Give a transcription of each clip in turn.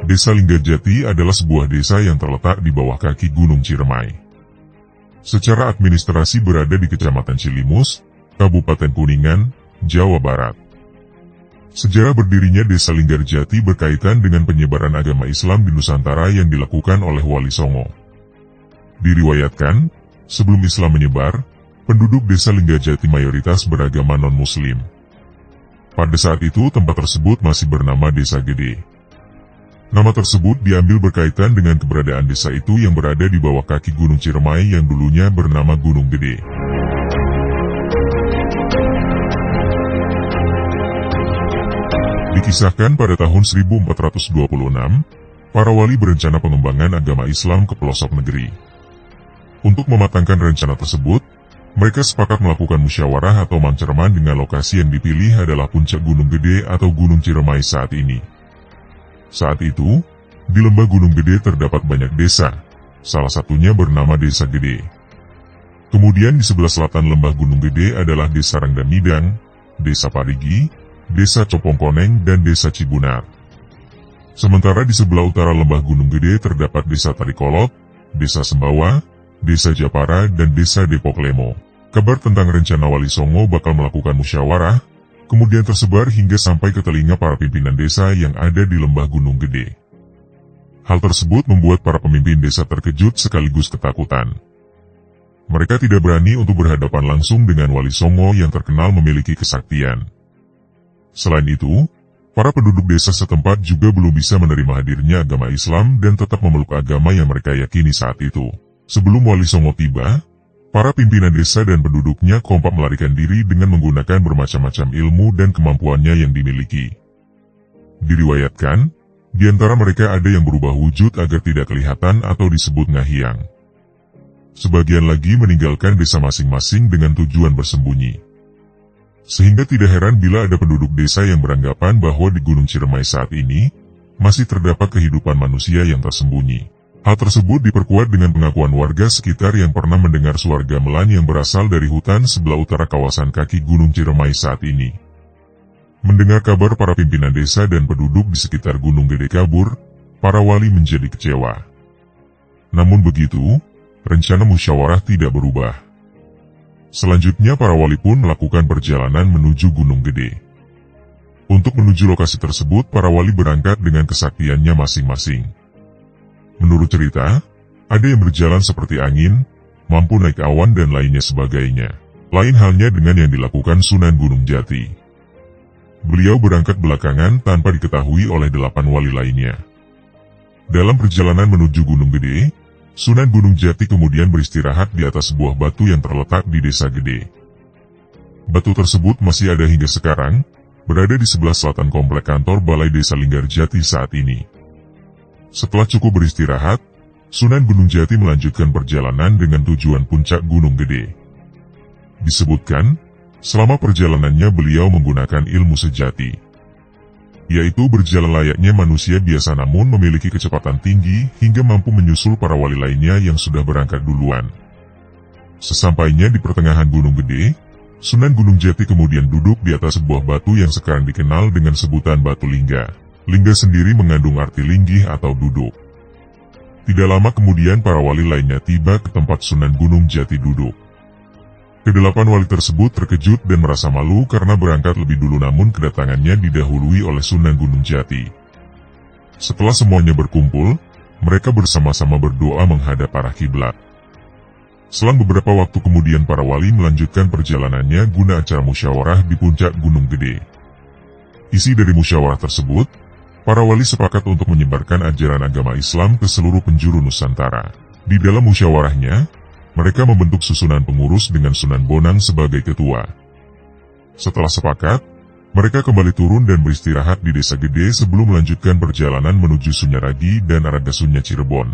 Desa Linggajati adalah sebuah desa yang terletak di bawah kaki Gunung Ciremai. Secara administrasi berada di Kecamatan Cilimus, Kabupaten Kuningan, Jawa Barat. Sejarah berdirinya Desa Linggajati berkaitan dengan penyebaran agama Islam di Nusantara yang dilakukan oleh Wali Songo. Diriwayatkan, sebelum Islam menyebar, penduduk Desa Linggajati mayoritas beragama non-Muslim. Pada saat itu tempat tersebut masih bernama Desa Gede. Nama tersebut diambil berkaitan dengan keberadaan desa itu yang berada di bawah kaki Gunung Ciremai yang dulunya bernama Gunung Gede. Dikisahkan pada tahun 1426, para wali berencana pengembangan agama Islam ke pelosok negeri. Untuk mematangkan rencana tersebut, mereka sepakat melakukan musyawarah atau mancerman dengan lokasi yang dipilih adalah puncak Gunung Gede atau Gunung Ciremai saat ini. Saat itu, di lembah Gunung Gede terdapat banyak desa, salah satunya bernama Desa Gede. Kemudian di sebelah selatan lembah Gunung Gede adalah Desa Rangdamidang, Desa Parigi, Desa Copongkoneng, dan Desa Cibunar. Sementara di sebelah utara lembah Gunung Gede terdapat Desa Tarikolot, Desa Sembawa, Desa Japara, dan Desa Depok Lemo. Kabar tentang rencana Wali Songo bakal melakukan musyawarah, kemudian tersebar hingga sampai ke telinga para pimpinan desa yang ada di lembah Gunung Gede. Hal tersebut membuat para pemimpin desa terkejut sekaligus ketakutan. Mereka tidak berani untuk berhadapan langsung dengan Wali Songo yang terkenal memiliki kesaktian. Selain itu, para penduduk desa setempat juga belum bisa menerima hadirnya agama Islam dan tetap memeluk agama yang mereka yakini saat itu. Sebelum Wali Songo tiba, para pimpinan desa dan penduduknya kompak melarikan diri dengan menggunakan bermacam-macam ilmu dan kemampuannya yang dimiliki. Diriwayatkan, di antara mereka ada yang berubah wujud agar tidak kelihatan atau disebut ngahiang. Sebagian lagi meninggalkan desa masing-masing dengan tujuan bersembunyi. Sehingga tidak heran bila ada penduduk desa yang beranggapan bahwa di Gunung Ciremai saat ini, masih terdapat kehidupan manusia yang tersembunyi. Hal tersebut diperkuat dengan pengakuan warga sekitar yang pernah mendengar suara gamelan yang berasal dari hutan sebelah utara kawasan kaki Gunung Ciremai saat ini. Mendengar kabar para pimpinan desa dan penduduk di sekitar Gunung Gede kabur, para wali menjadi kecewa. Namun begitu, rencana musyawarah tidak berubah. Selanjutnya para wali pun melakukan perjalanan menuju Gunung Gede. Untuk menuju lokasi tersebut, para wali berangkat dengan kesaktiannya masing-masing. Menurut cerita, ada yang berjalan seperti angin, mampu naik awan dan lainnya sebagainya. Lain halnya dengan yang dilakukan Sunan Gunung Jati. Beliau berangkat belakangan tanpa diketahui oleh 8 wali lainnya. Dalam perjalanan menuju Gunung Gede, Sunan Gunung Jati kemudian beristirahat di atas sebuah batu yang terletak di Desa Gede. Batu tersebut masih ada hingga sekarang, berada di sebelah selatan komplek kantor Balai Desa Linggajati saat ini. Setelah cukup beristirahat, Sunan Gunung Jati melanjutkan perjalanan dengan tujuan puncak Gunung Gede. Disebutkan, selama perjalanannya beliau menggunakan ilmu sejati, yaitu berjalan layaknya manusia biasa namun memiliki kecepatan tinggi hingga mampu menyusul para wali lainnya yang sudah berangkat duluan. Sesampainya di pertengahan Gunung Gede, Sunan Gunung Jati kemudian duduk di atas sebuah batu yang sekarang dikenal dengan sebutan Batu Lingga. Lingga sendiri mengandung arti linggih atau duduk. Tidak lama kemudian para wali lainnya tiba ke tempat Sunan Gunung Jati duduk. Kedelapan wali tersebut terkejut dan merasa malu karena berangkat lebih dulu namun kedatangannya didahului oleh Sunan Gunung Jati. Setelah semuanya berkumpul, mereka bersama-sama berdoa menghadap arah kiblat. Selang beberapa waktu kemudian para wali melanjutkan perjalanannya guna acara musyawarah di puncak Gunung Gede. Isi dari musyawarah tersebut, para wali sepakat untuk menyebarkan ajaran agama Islam ke seluruh penjuru Nusantara. Di dalam musyawarahnya, mereka membentuk susunan pengurus dengan Sunan Bonang sebagai ketua. Setelah sepakat, mereka kembali turun dan beristirahat di Desa Gede sebelum melanjutkan perjalanan menuju Sunyaragi dan Argasunya Cirebon.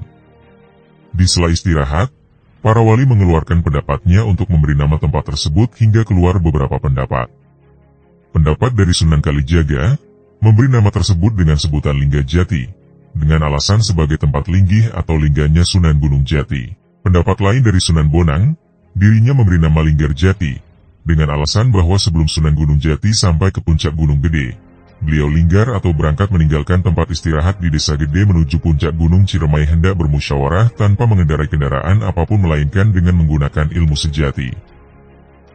Di sela istirahat, para wali mengeluarkan pendapatnya untuk memberi nama tempat tersebut hingga keluar beberapa pendapat. Pendapat dari Sunan Kalijaga memberi nama tersebut dengan sebutan Linggajati, dengan alasan sebagai tempat linggih atau lingganya Sunan Gunung Jati. Pendapat lain dari Sunan Bonang, dirinya memberi nama Linggarjati, dengan alasan bahwa sebelum Sunan Gunung Jati sampai ke puncak Gunung Gede, beliau linggar atau berangkat meninggalkan tempat istirahat di Desa Gede menuju puncak Gunung Ciremai hendak bermusyawarah tanpa mengendarai kendaraan apapun melainkan dengan menggunakan ilmu sejati.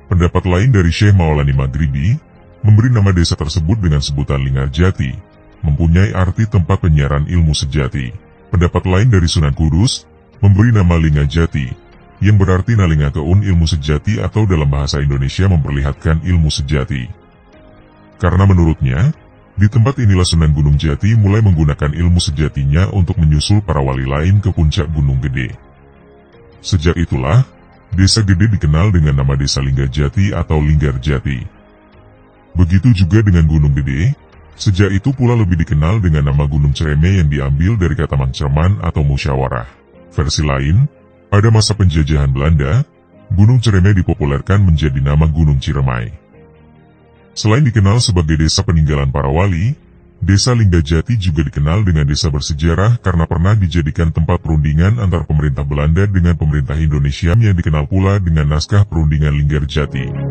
Pendapat lain dari Syekh Maulani Maghribi, memberi nama desa tersebut dengan sebutan Linggarjati, mempunyai arti tempat penyiaran ilmu sejati. Pendapat lain dari Sunan Kudus, memberi nama Linggarjati, yang berarti nalinga keun ilmu sejati atau dalam bahasa Indonesia memperlihatkan ilmu sejati. Karena menurutnya, di tempat inilah Sunan Gunung Jati mulai menggunakan ilmu sejatinya untuk menyusul para wali lain ke puncak Gunung Gede. Sejak itulah, Desa Gede dikenal dengan nama Desa Linggarjati atau Linggarjati. Begitu juga dengan Gunung Gede, sejak itu pula lebih dikenal dengan nama Gunung Ciremai yang diambil dari kata mangcerman atau musyawarah. Versi lain, pada masa penjajahan Belanda, Gunung Ciremai dipopulerkan menjadi nama Gunung Ciremai. Selain dikenal sebagai desa peninggalan para wali, Desa Linggarjati juga dikenal dengan desa bersejarah karena pernah dijadikan tempat perundingan antara pemerintah Belanda dengan pemerintah Indonesia yang dikenal pula dengan naskah perundingan Linggarjati.